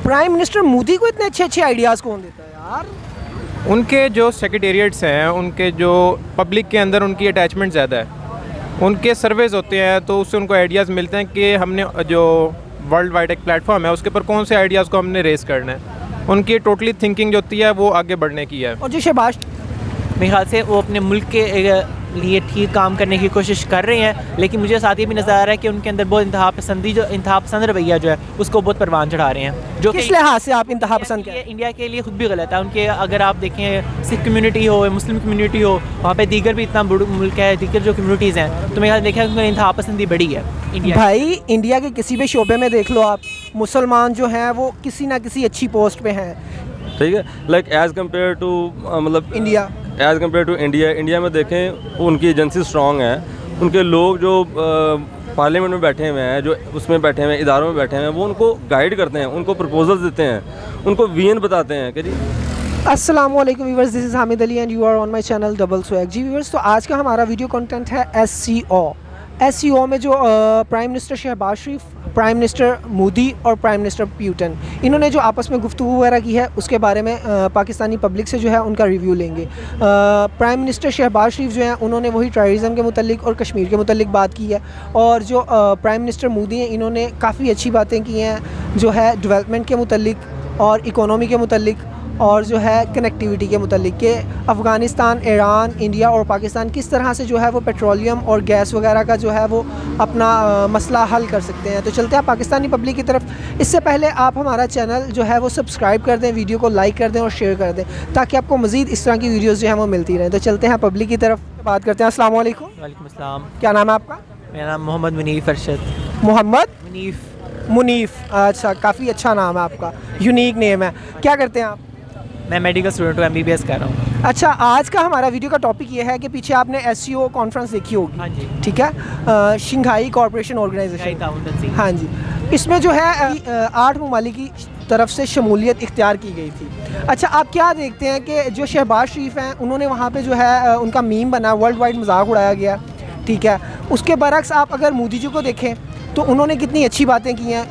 Prime minister Modi को इतने अच्छे अच्छे आइडियाज़ कौन देता है यार? उनके जो सेक्रेटेरिएट्स हैं, उनके जो पब्लिक के अंदर उनकी अटैचमेंट ज़्यादा है, उनके सर्वेज होते हैं तो उससे उनको आइडियाज़ मिलते हैं कि हमने जो वर्ल्ड वाइड एक प्लेटफॉर्म है उसके ऊपर कौन से आइडियाज़ को हमने रेस करना है। उनकी टोटली थिंकिंग जो होती है वो आगे बढ़ने की है। और जो शहबाज, मेरे ख्याल से वो अपने मुल्क के लिए ठीक काम करने की कोशिश कर रहे हैं, लेकिन मुझे साथ ये भी नज़र आ रहा है कि उनके अंदर बहुत इंतहा पसंद रवैया जो है उसको बहुत परवान चढ़ा रहे हैं, जो किस लिहाज से आप इंतहा पसंद ये इंडिया के लिए खुद भी गलत है। उनके अगर आप देखें सिख कम्युनिटी हो, मुस्लिम कम्युनिटी हो, वहाँ पे दीगर भी इतना बड़ा मुल्क है, दीगर जो कम्युनिटीज़ हैं, तो मेरे देखा उनकी इंतहा पसंदी बड़ी है इंडिया। भाई इंडिया के किसी भी शोबे में देख लो आप, मुसलमान जो हैं वो किसी ना किसी अच्छी पोस्ट पे हैं, ठीक है। लाइक एज़ कम्पेयर टू मतलब India, as compare to India में देखें उनकी एजेंसी स्ट्रॉन्ग है, उनके लोग जो पार्लियामेंट में बैठे हुए हैं, जो उसमें बैठे हुए हैं, इदारों में बैठे हुए हैं, वो उनको गाइड करते हैं, उनको प्रपोजल्स देते हैं, उनको विजन बताते हैं कि जी। अस्सलाम वालेकुम viewers, this is Hamid Ali and you are on my channel double swag. जी व्यूअर्स, तो आज का हमारा वीडियो कंटेंट है SCO में जो प्राइम मिनिस्टर शहबाज शरीफ, प्राइम मिनिस्टर मोदी और प्राइम मिनिस्टर प्यूटन, इन्होंने जो आपस में गुफ्तगू वगैरह की है उसके बारे में पाकिस्तानी पब्लिक से जो है उनका रिव्यू लेंगे। प्राइम मिनिस्टर शहबाज शरीफ जो हैं उन्होंने वही टेररिज्म के मुतल्लिक और कश्मीर के मुतल्लिक बात की है, और जो प्राइम मिनिस्टर मोदी हैं इन्होंने काफ़ी अच्छी बातें की हैं जो है डेवलपमेंट के मुतल्लिक और इकोनॉमी के मुतल्लिक और जो है कनेक्टिविटी के मुतल्लिक के अफ़गानिस्तान, ईरान, इंडिया और पाकिस्तान किस तरह से जो है वो पेट्रोलियम और गैस वगैरह का जो है वो अपना मसला हल कर सकते हैं। तो चलते हैं पाकिस्तानी पब्लिक की तरफ। इससे पहले आप हमारा चैनल जो है वो सब्सक्राइब कर दें, वीडियो को लाइक कर दें और शेयर कर दें ताकि आपको मज़ीद इस तरह की वीडियोज़ जो है वो मिलती रहें। तो चलते हैं पब्लिक की तरफ, बात करते हैं। अस्सलाम वालेकुम। वालेकुम अस्सलाम। क्या नाम है आपका? मेरा नाम मोहम्मद मुनीफ अरशद। मोहम्मद मुनीफ, अच्छा, काफ़ी अच्छा नाम है आपका, यूनिक नेम है। क्या करते हैं आप? मैं मेडिकल स्टूडेंट हूँ, MBBS कर रहा हूँ। अच्छा, आज का हमारा वीडियो का टॉपिक ये है कि पीछे आपने SCO कॉन्फ्रेंस देखी होगी। हाँ जी। ठीक है, शंघाई कॉरपोरेशन ऑर्गेनाइजेशन। हाँ जी, इसमें जो है 8 ममालिक की तरफ से शमूलियत इख्तियार की गई थी। अच्छा, आप क्या देखते हैं कि जो शहबाज शरीफ हैं उन्होंने वहाँ पे जो है उनका मीम बना, वर्ल्ड वाइड मजाक उड़ाया गया, ठीक है। उसके बरक्स आप अगर मोदी जी को देखें तो उन्होंने कितनी अच्छी बातें की हैं।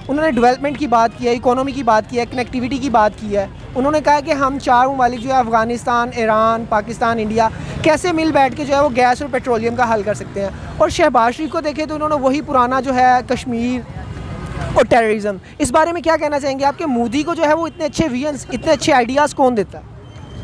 उन्होंने डेवलपमेंट की बात की है, इकोनॉमी की बात की है, कनेक्टिविटी की बात की है। उन्होंने कहा कि हम 4 ममालिक जो है अफ़गानिस्तान, ईरान, पाकिस्तान, इंडिया कैसे मिल बैठ के जो है वो गैस और पेट्रोलियम का हल कर सकते हैं। और शहबाज शरीफ को देखें तो उन्होंने वही पुराना जो है कश्मीर और टेररिज्म, इस बारे में क्या कहना चाहेंगे आप कि मोदी को जो है वो इतने अच्छे विजन्स, इतने अच्छे आइडियाज़ कौन देता है?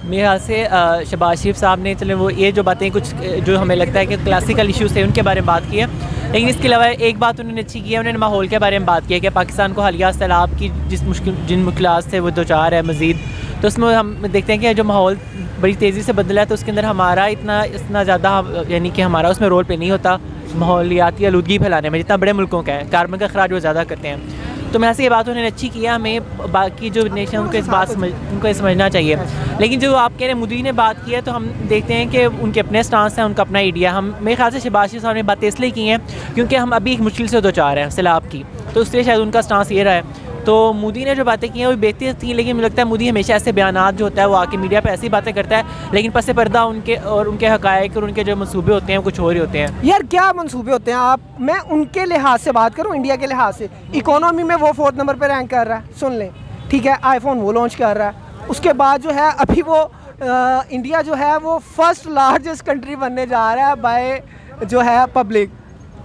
मेरे ख्याल से शहबाज शरीफ साहब ने चले वो ये जो बातें कुछ जो हमें लगता है कि क्लासिकल इश्यूज़ थे उनके बारे में बात की है, लेकिन इसके अलावा एक बात उन्होंने अच्छी की है, उन्होंने माहौल के बारे में बात की है कि पाकिस्तान को हालिया सैलाब की जिन मुश्किलात से वो दो चार है मज़ीद, तो उसमें हम देखते हैं कि जो माहौल बड़ी तेज़ी से बदला है तो उसके अंदर हमारा इतना ज़्यादा यानी कि हमारा उसमें रोल प्ले नहीं होता माहौलियाती आलूदगी फैलाने में, जितना बड़े मुल्कों का है। कार्बन का अखराज वो ज़्यादा करते हैं, तो मैं ऐसे ये बात उन्होंने अच्छी किया। हमें बाकी जो नेशन उनको इस बात उनको समझना चाहिए। लेकिन जो आप कह रहे हैं मोदी ने बात की है तो हम देखते हैं कि उनके अपने स्टांस हैं, उनका अपना आइडिया। हम मेरे ख्याल से शहबाज शरीफ साहब ने बातें इसलिए की हैं क्योंकि हम अभी एक मुश्किल से दो चार हैं सैलाब की, तो उससे शायद उनका स्टांस ये रहा है। तो मोदी ने जो बातें की हैं वो बेहतर थी, लेकिन मुझे लगता है मोदी हमेशा ऐसे बयानात जो होता है वो आके मीडिया पे ऐसी बातें करता है, लेकिन पस पर्दा उनके हक़ाइक़ और उनके जो मंसूबे होते हैं वो कुछ और ही होते हैं। यार क्या मंसूबे होते हैं आप? मैं उनके लिहाज से बात करूं, इंडिया के लिहाज से। इकोनॉमी में वो 4th नंबर पे रैंक कर रहा है, सुन लें, ठीक है। आईफोन वो लॉन्च कर रहा है, उसके बाद जो है अभी वो इंडिया जो है वो फर्स्ट लार्जेस्ट कंट्री बनने जा रहा है बाय जो है पब्लिक।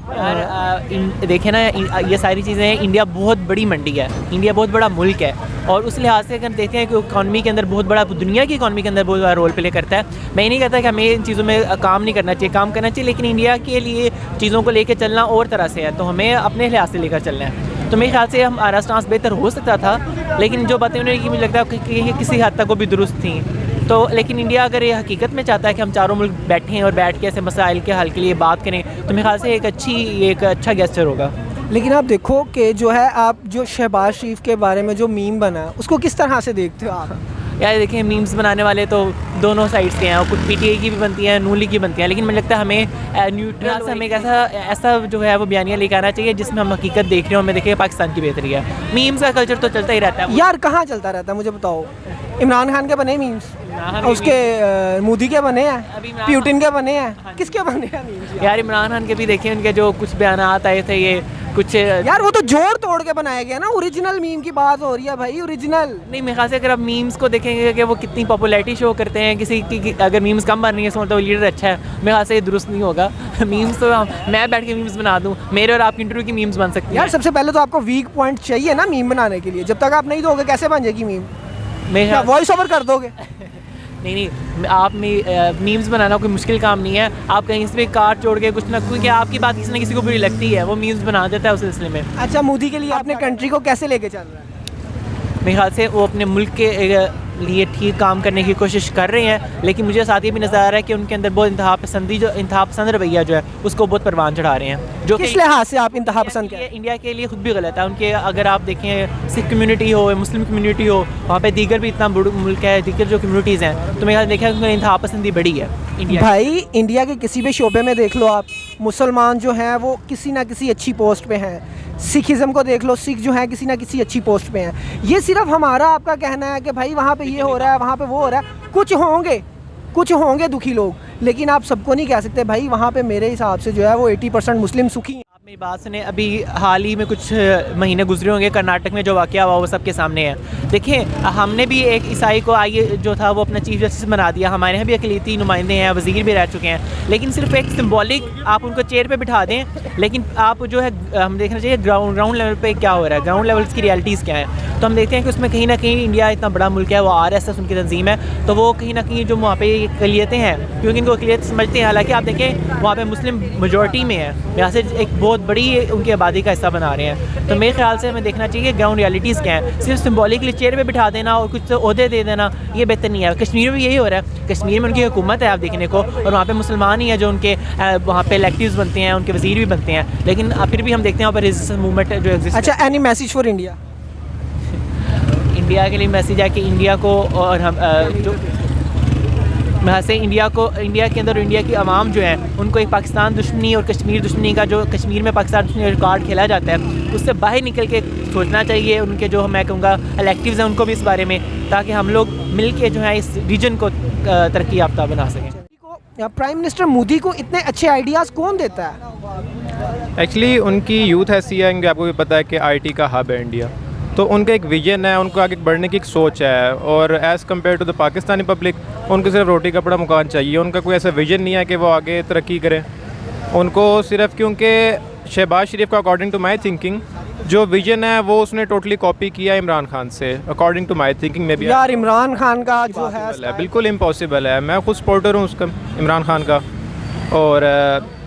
यार देखें ना, ये सारी चीज़ें, इंडिया बहुत बड़ी मंडी है, इंडिया बहुत बड़ा मुल्क है, और उस लिहाज से अगर देखते हैं कि इकॉनमी के अंदर बहुत बड़ा, दुनिया की इकॉनमी के अंदर बहुत बड़ा रोल प्ले करता है। मैं नहीं कहता कि हमें इन चीज़ों में काम नहीं करना चाहिए, काम करना चाहिए, लेकिन इंडिया के लिए चीज़ों को लेकर चलना और तरह से है, तो हमें अपने लिहाज से लेकर चलना है। तो मेरे ख्याल से हमारा स्टांस बेहतर हो सकता था, लेकिन जो बातें उन्होंने की मुझे लगता है कि किसी हद तक वो भी दुरुस्त थी। तो लेकिन इंडिया अगर ये हकीकत में चाहता है कि हम चारों मुल्क बैठें और बैठ के ऐसे मसाइल के हल के लिए बात करें, तो मेरे ख्याल से एक अच्छा गेस्चर होगा। लेकिन आप देखो कि जो है आप जो शहबाज शरीफ के बारे में जो मीम बना उसको किस तरह से देखते हो आप? यार देखें, मीम्स बनाने वाले तो दोनों साइड से हैं, कुछ PTI की भी बनती हैं, नून लीग की बनती हैं, लेकिन मुझे लगता है हमें न्यूट्रल से हमें एक ऐसा जो है वो बयानिया लेकर आना चाहिए जिसमें हम हकीकत देख रहे हो, हमें देखें पाकिस्तान की बेहतरी है। मीम्स का कल्चर तो चलता ही रहता है। यार कहाँ चलता रहता है मुझे बताओ? इमरान खान के बने मीम्स, उसके मोदी के बने हैं, प्यूटिन के बने हैं, किसके बने हैं मीम्स? यार इमरान खान के भी देखें, उनके जो कुछ बयानात आए थे ये कुछ यार वो तो जोड़ तोड़ के बनाया गया ना, ओरिजिनल मीम की बात हो रही है भाई, ओरिजिनल। नहीं, मेरे ख्याल से अगर आप मीम्स को देखेंगे कि वो कितनी पॉपुलैरिटी शो करते हैं, किसी की अगर मीम्स कम बन रही है इसमें तो लीडर अच्छा है, मेरे ख्याल से ये दुरुस्त नहीं होगा। मीम्स तो मैं बैठ के मीम्स बना दूँ, मेरे और आपकी इंटरव्यू की मीम्स बन सकती यार है। सबसे पहले तो आपको वीक पॉइंट चाहिए ना मीम बनाने के लिए, जब तक आप नहीं दोगे कैसे बन जाएगी मीम? मेरे क्या ख्याल वॉइस ओवर कर दोगे? नहीं, आप मीम्स बनाना कोई मुश्किल काम नहीं है। आप कहीं से भी काट जोड़ के कुछ ना, क्योंकि आपकी बात किसी ना किसी को बुरी लगती है, वो मीम्स बना देता है उस सिलसिले में। अच्छा, मोदी के लिए अपने कंट्री को कैसे लेके चल रहा है? मेरे ख्याल से वो अपने मुल्क के लिए ठीक काम करने की कोशिश कर रहे हैं, लेकिन मुझे साथ ये भी नज़र आ रहा है कि उनके अंदर बहुत इंतहा पसंद रवैया जो है उसको बहुत परवान चढ़ा रहे हैं, जो किस लिहाज से आप इंतहा पसंद कि करें? इंडिया के लिए खुद भी गलत है। उनके अगर आप देखें सिख कम्युनिटी हो, मुस्लिम कम्युनिटी हो, वहाँ पे दीगर भी इतना बड़ा मुल्क है, दीगर जो कम्युनिटीज़ हैं, तो मेरे ख्याल देखा उनकी इंतहा पसंदी बड़ी है इंडिया। भाई इंडिया के किसी भी शोबे में देख लो आप, मुसलमान जो हैं वो किसी ना किसी अच्छी पोस्ट पे हैं, सिखिज़म को देख लो, सिख जो है किसी ना किसी अच्छी पोस्ट पे हैं। ये सिर्फ हमारा आपका कहना है कि भाई वहाँ पे ये हो रहा है, वहाँ पे वो हो रहा है। कुछ होंगे दुखी लोग, लेकिन आप सबको नहीं कह सकते भाई। वहाँ पे मेरे हिसाब से जो है वो 80% मुस्लिम सुखी हैं। आप मेरी बात सुने, अभी हाल ही में कुछ महीने गुजरे होंगे, कर्नाटक में जो वाक़या हुआ वो सबके सामने है। देखिए, हमने भी एक ईसाई को आइए जो था वो अपना चीफ जस्टिस बना दिया, हमारे यहाँ भी अक़लीती नुमाइंदे हैं, वज़ीर भी रह चुके हैं, लेकिन सिर्फ एक सिंबॉलिक आप उनको चेयर पे बिठा दें, लेकिन आप जो है हम देखना चाहिए ग्राउंड लेवल पे क्या हो रहा है, ग्राउंड लेवल की रियलिटीज़ क्या है। तो हम देखते हैं कि उसमें कहीं ना कहीं इंडिया इतना बड़ा मुल्क है, वो RSS उनकी तंजीम है, तो वो कहीं ना कहीं जो वहाँ पे अक़लियतें हैं, क्योंकि इनको अक़लियत समझते हैं, हालांकि आप देखें वहाँ पे मुस्लिम मेजॉरिटी में है, यहाँ से एक बहुत बड़ी उनकी आबादी का हिस्सा बना रहे हैं। तो मेरे ख्याल से हमें देखना चाहिए कि ग्राउंड रियलिटीज़ क्या है। सिर्फ सिंबॉलिकली चेयर पे बिठा देना और कुछ ओहदे दे देना ये बेहतर नहीं है। कश्मीर में यही हो रहा है, कश्मीर में उनकी हुकूमत है आप देखने को, और वहाँ पे मुसलमान ही है जो उनके वहाँ पे इलेक्टिव्स बनते हैं, उनके वज़ीर भी बनते हैं, लेकिन फिर भी हम देखते हैं वहाँ पर रेजिस्टेंस मूवमेंट जो एग्जिस्ट। अच्छा, any message for India? India के लिए मैसेज है कि इंडिया को और हम जो यहाँ से इंडिया के अंदर इंडिया की आवाम जो है उनको एक पाकिस्तान दुश्मनी और कश्मीर दुश्मनी का, जो कश्मीर में पाकिस्तान दुश्मनी का कार्ड खेला जाता है, उससे बाहर निकल के सोचना चाहिए। उनके जो मैं कहूँगा इलेक्टिव्स हैं उनको भी इस बारे में, ताकि हम लोग मिल के जो है इस रीजन को तरक्की याफ्ता बना सकें। प्राइम मिनिस्टर मोदी को इतने अच्छे आइडियाज़ कौन देता है? एक्चुअली उनकी यूथ ऐसी है कि आपको भी पता है कि IT का हब है इंडिया, तो उनका एक विजन है, उनको आगे बढ़ने की एक सोच है, और as compare to the Pakistani public उनको सिर्फ रोटी कपड़ा मकान चाहिए। उनका कोई ऐसा विजन नहीं है कि वो आगे तरक्की करें। उनको सिर्फ, क्योंकि शहबाज शरीफ का अकॉर्डिंग टू माई थिंकिंग जो विजन है वो उसने टोटली कॉपी किया इमरान खान से, अकॉर्डिंग टू माई थिंकिंग में भी। यार इमरान खान का जो है बिल्कुल इम्पॉसिबल है। मैं खुद सपोर्टर हूँ उसका, इमरान खान का। और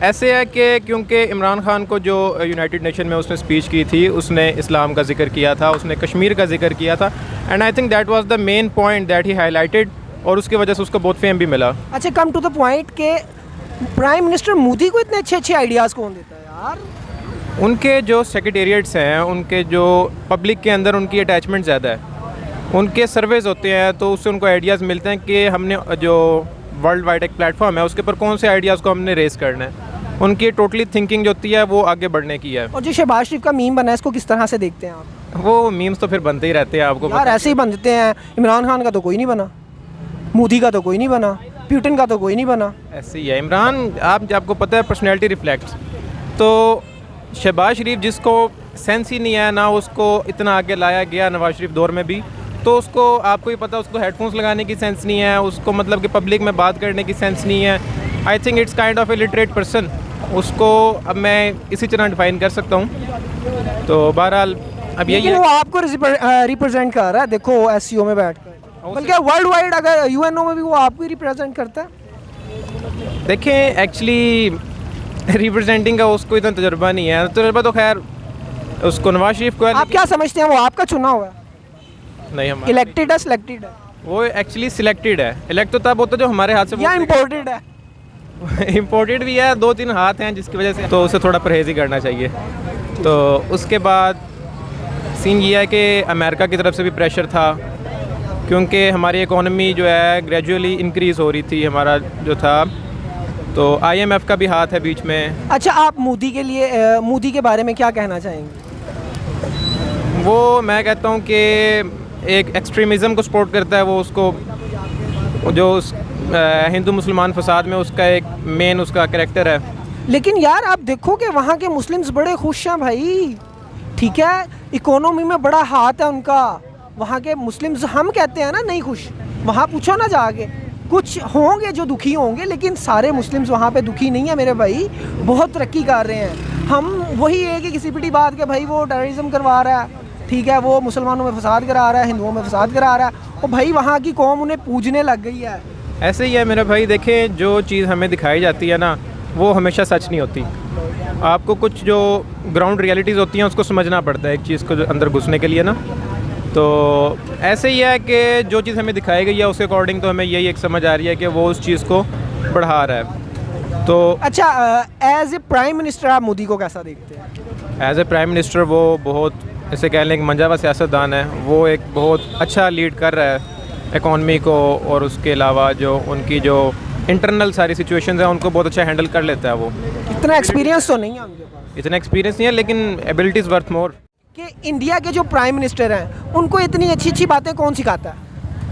ऐसे है कि क्योंकि इमरान खान को जो यूनाइटेड नेशन में उसने स्पीच की थी, उसने इस्लाम का जिक्र किया था, उसने कश्मीर का जिक्र किया था, and I think that was the main point that he highlighted, और उसकी वजह से उसको बहुत फेम भी मिला। अच्छा, कम टू द पॉइंट के प्राइम मिनिस्टर मोदी को इतने अच्छे आइडियाज़ कौन देता है यार? उनके जो सेक्रेटेरिएट्स हैं, उनके जो पब्लिक के अंदर उनकी अटैचमेंट ज़्यादा है, उनके सर्वेज़ होते हैं, तो उससे उनको आइडियाज़ मिलते हैं कि हमने जो वर्ल्ड वाइड एक प्लेटफॉर्म है उसके ऊपर कौन से आइडियाज़ को हमने रेस करना है। उनकी टोटली थिंकिंग जो होती है वो आगे बढ़ने की है। और जो शहबाज शरीफ का मीम बना है इसको किस तरह से देखते हैं आप? वो मीम्स तो फिर बनते ही रहते हैं, आपको यार ऐसे ही बनते हैं। इमरान खान का तो कोई नहीं बना, मोदी का तो कोई नहीं बना, पुतिन का तो कोई नहीं बना। ऐसे ही है इमरान। आपको पता है पर्सनैलिटी रिफ्लेक्ट्स, तो शहबाज शरीफ जिसको सेंस ही नहीं है ना, उसको इतना आगे लाया गया नवाज शरीफ दौर में भी, तो उसको आपको ही पता, उसको हेडफोन्स लगाने की सेंस नहीं है, उसको मतलब कि पब्लिक में बात करने की सेंस नहीं है। I think it's kind of A literate person. उसको अब मैं इसी तरह डिफाइन कर सकता हूँ। तो बहरहाल अब यही है, वो आपको रिप्रेजेंट कर रहा है, देखो SCO में बैठ कर, बल्कि वर्ल्ड वाइड अगर UNO में भी वो आपको ही रिप्रेजेंट करता है। देखें एक्चुअली रिप्रेजेंटिंग का उसको इतना तजुर्बा नहीं है। तजुर्बा तो खैर उसको नवाज शरीफ को है। आप क्या समझते हैं, वो आपका चुना हुआ है? नहीं, हम इलेक्टेड है, सिलेक्टेड है? वो एक्चुअली सिलेक्टेड है। इलेक्ट तो तब होता है जो हमारे हाथ से, या इम्पोर्टेड है? इम्पोर्टेड भी है, 2-3 हाथ हैं जिसकी वजह से, तो उसे थोड़ा परहेज ही करना चाहिए। तो उसके बाद सीन ये है कि अमेरिका की तरफ से भी प्रेशर था, क्योंकि हमारी इकोनॉमी जो है ग्रेजुअली इंक्रीज़ हो रही थी, हमारा जो था, तो IMF का भी हाथ है बीच में। अच्छा, आप मोदी के लिए मोदी के बारे में क्या कहना चाहेंगे? वो मैं कहता हूँ कि एक एक्सट्रीमिज़म को सपोर्ट करता है। वो उसको जो हिंदू मुसलमान फसाद में उसका एक मेन उसका करैक्टर है, लेकिन यार आप देखो कि वहाँ के मुस्लिम्स बड़े खुश हैं भाई, ठीक है, इकोनॉमी में बड़ा हाथ है उनका। वहाँ के मुस्लिम्स, हम कहते हैं ना नहीं खुश, वहाँ पूछो ना जाके, कुछ होंगे जो दुखी होंगे, लेकिन सारे मुस्लिम्स वहाँ पे दुखी नहीं है मेरे भाई, बहुत तरक्की कर रहे हैं। हम वही है कि किसी पिटी बात के भाई वो टेररिज्म करवा रहा है, ठीक है, वो मुसलमानों में फसाद करा रहा है, हिंदुओं में फसाद करा रहा है, और भाई वहाँ की कौम उन्हें पूजने लग गई है। ऐसे ही है मेरा भाई, देखें जो चीज़ हमें दिखाई जाती है ना वो हमेशा सच नहीं होती। आपको कुछ जो ग्राउंड रियलिटीज़ होती हैं उसको समझना पड़ता है एक चीज़ को अंदर घुसने के लिए ना। तो ऐसे ही है कि जो चीज़ हमें दिखाई गई है उसके अकॉर्डिंग तो हमें यही एक समझ आ रही है कि वो उस चीज़ को बढ़ा रहा है। तो अच्छा, एज ए प्राइम मिनिस्टर आप मोदी को कैसा देखते हैं? एज ए प्राइम मिनिस्टर वो बहुत, ऐसे कह लें, एक मंजावा सियासतदान है। वो एक बहुत अच्छा लीड कर रहा है इकॉनमी को, और उसके अलावा जो उनकी जो इंटरनल सारी सिचुएशंस हैं उनको बहुत अच्छा हैंडल कर लेता है। वो इतना एक्सपीरियंस तो नहीं है उनके पास, इतना एक्सपीरियंस नहीं है, लेकिन एबिलिटीज़ वर्थ मोर। कि इंडिया के जो प्राइम मिनिस्टर हैं उनको इतनी अच्छी अच्छी बातें कौन सिखाता है?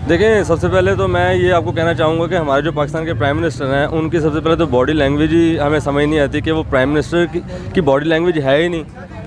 देखिए, सबसे पहले तो मैं ये आपको कहना चाहूँगा कि हमारे जो पाकिस्तान के प्राइम मिनिस्टर हैं उनकी सबसे पहले तो बॉडी लैंग्वेज ही हमें समझ नहीं आती कि वो प्राइम मिनिस्टर की बॉडी लैंग्वेज है ही नहीं।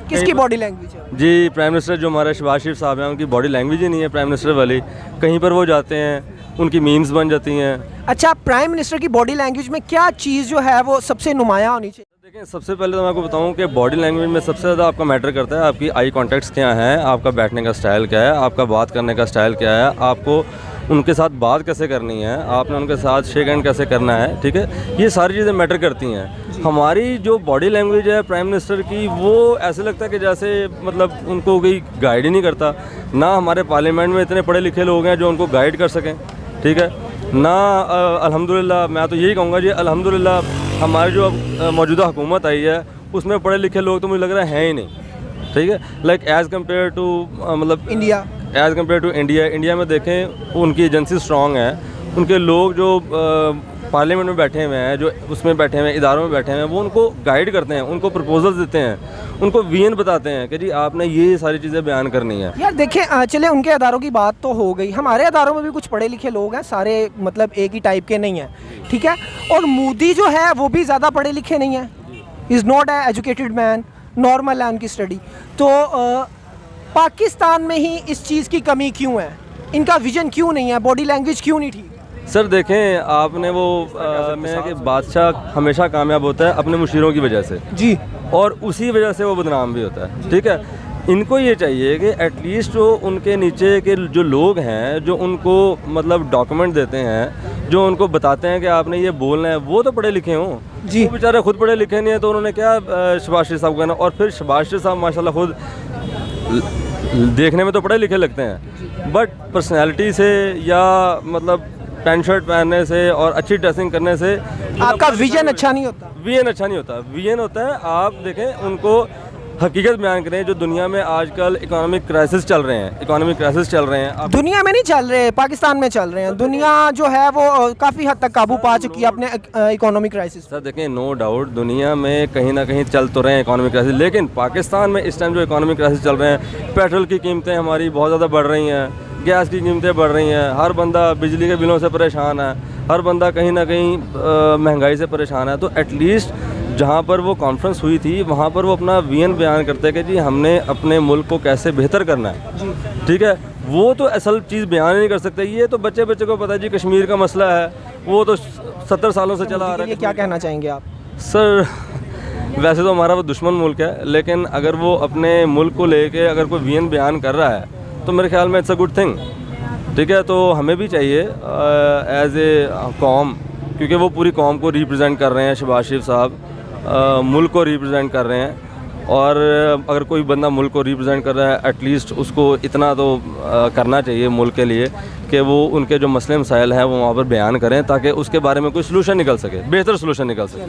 किसकी बॉडी लैंग्वेज है? जी, प्राइम मिनिस्टर जो हमारे शहबाज शरीफ साहब हैं उनकी बॉडी लैंग्वेज ही नहीं है प्राइम मिनिस्टर वाली। कहीं पर वो जाते हैं उनकी मीम्स बन जाती हैं। अच्छा, प्राइम मिनिस्टर की बॉडी लैंग्वेज में क्या चीज़ जो है वो सबसे नुमायाँ होनी चाहिए? देखिए, सबसे पहले तो मैं आपको बताऊं कि बॉडी लैंग्वेज में सबसे ज़्यादा आपका मैटर करता है आपकी आई कॉन्टैक्ट्स क्या हैं, आपका बैठने का स्टाइल क्या है, आपका बात करने का स्टाइल क्या है, आपको उनके साथ बात कैसे करनी है, आपने उनके साथ शेक हैंड कैसे करना है, ठीक है, ये सारी चीज़ें मैटर करती हैं। हमारी जो बॉडी लैंग्वेज है प्राइम मिनिस्टर की, वो ऐसे लगता है कि जैसे मतलब उनको कोई गाइड ही नहीं करता। ना हमारे पार्लियामेंट में इतने पढ़े लिखे लोग हैं जो उनको गाइड कर सकें, ठीक है ना। अल्हम्दुलिल्लाह, मैं तो यही कहूँगा जी, अल्हम्दुलिल्लाह हमारी जो मौजूदा हुकूमत आई है उसमें पढ़े लिखे लोग तो मुझे लग रहा है ही नहीं, ठीक है। लाइक एज़ कम्पेयर टू मतलब India, as compare to India में देखें उनकी एजेंसी स्ट्रॉन्ग है, उनके लोग जो पार्लियामेंट में बैठे हुए हैं, जो उसमें बैठे हुए हैं, इदारों में बैठे हुए हैं, वो उनको गाइड करते हैं, उनको प्रपोजल्स देते हैं, उनको वीएन बताते हैं कि जी आपने ये सारी चीज़ें बयान करनी है। यार देखें, चले उनके अदारों की बात तो हो गई, हमारे अदारों में भी कुछ पढ़े लिखे लोग हैं, सारे मतलब एक ही टाइप के नहीं हैं, ठीक है। और मोदी जो है वो भी ज़्यादा पढ़े लिखे नहीं हैं, is not a educated man, normal है उनकी स्टडी। तो पाकिस्तान में ही इस चीज़ की कमी क्यों है? इनका विजन क्यों नहीं है? बॉडी लैंग्वेज क्यों नहीं ठीक? सर देखें, आपने वो मैं कि बादशाह हमेशा कामयाब होता है अपने मुशीरों की वजह से जी, और उसी वजह से वो बदनाम भी होता है, ठीक है। इनको ये चाहिए कि एटलीस्ट जो उनके नीचे के जो लोग हैं, जो उनको मतलब डॉक्यूमेंट देते हैं, जो उनको बताते हैं कि आपने ये बोलना है, वो तो पढ़े लिखे हों जी। वो बेचारे खुद पढ़े लिखे नहीं है, तो उन्होंने क्या शहबाज शरीफ साहब को कहना। और फिर शहबाज शरीफ साहब माशाल्लाह खुद देखने में तो पढ़े लिखे लगते हैं, बट पर्सनैलिटी से या मतलब पैंट शर्ट पहनने से और अच्छी ड्रेसिंग करने से आपका विजन अच्छा नहीं होता। वीएन अच्छा नहीं होता। वीएन होता है, आप देखें उनको हकीकत बयान करें। जो दुनिया में आजकल इकोनॉमिक क्राइसिस चल रहे हैं, इकोनॉमिक क्राइसिस चल रहे हैं, दुनिया में नहीं चल रहे, पाकिस्तान में चल रहे हैं। दुनिया जो है वो काफ़ी हद तक काबू पा चुकी है अपने इकोनॉमिक क्राइसिस। सर देखें, नो डाउट दुनिया में कहीं ना कहीं चल तो रहे हैं इकोनॉमिक क्राइसिस, लेकिन पाकिस्तान में इस टाइम जो इकोनॉमिक क्राइसिस चल रहे हैं, पेट्रोल की कीमतें हमारी बहुत ज़्यादा बढ़ रही हैं, गैस की कीमतें बढ़ रही हैं, हर बंदा बिजली के बिलों से परेशान है, हर बंदा कहीं ना कहीं महंगाई से परेशान है। तो एटलीस्ट जहाँ पर वो कॉन्फ्रेंस हुई थी वहाँ पर वो अपना वीएन बयान करते हैं कि जी हमने अपने मुल्क को कैसे बेहतर करना है, ठीक है। वो तो असल चीज़ बयान नहीं कर सकते। ये तो बच्चे को पता है जी कश्मीर का मसला है, वो तो 70 सालों से चला आ रहा है। क्या कहना चाहेंगे आप? सर वैसे तो हमारा वो दुश्मन मुल्क है, लेकिन अगर वो अपने मुल्क को लेके अगर कोई वीएन बयान कर रहा है तो मेरे ख्याल में इट्स अ गुड थिंग, ठीक है। तो हमें भी चाहिए एज ए कौम, क्योंकि वो पूरी कौम को रिप्रेजेंट कर रहे हैं, शहबाज शरीफ साहब मुल्क को रिप्रेजेंट कर रहे हैं। और अगर कोई बंदा मुल्क को रिप्रेजेंट कर रहा है, एटलीस्ट उसको इतना तो करना चाहिए मुल्क के लिए कि वो उनके जो मसले मसाइल हैं वो वहाँ पर बयान करें, ताकि उसके बारे में कोई सलूशन निकल सके, बेहतर सलूशन निकल सके।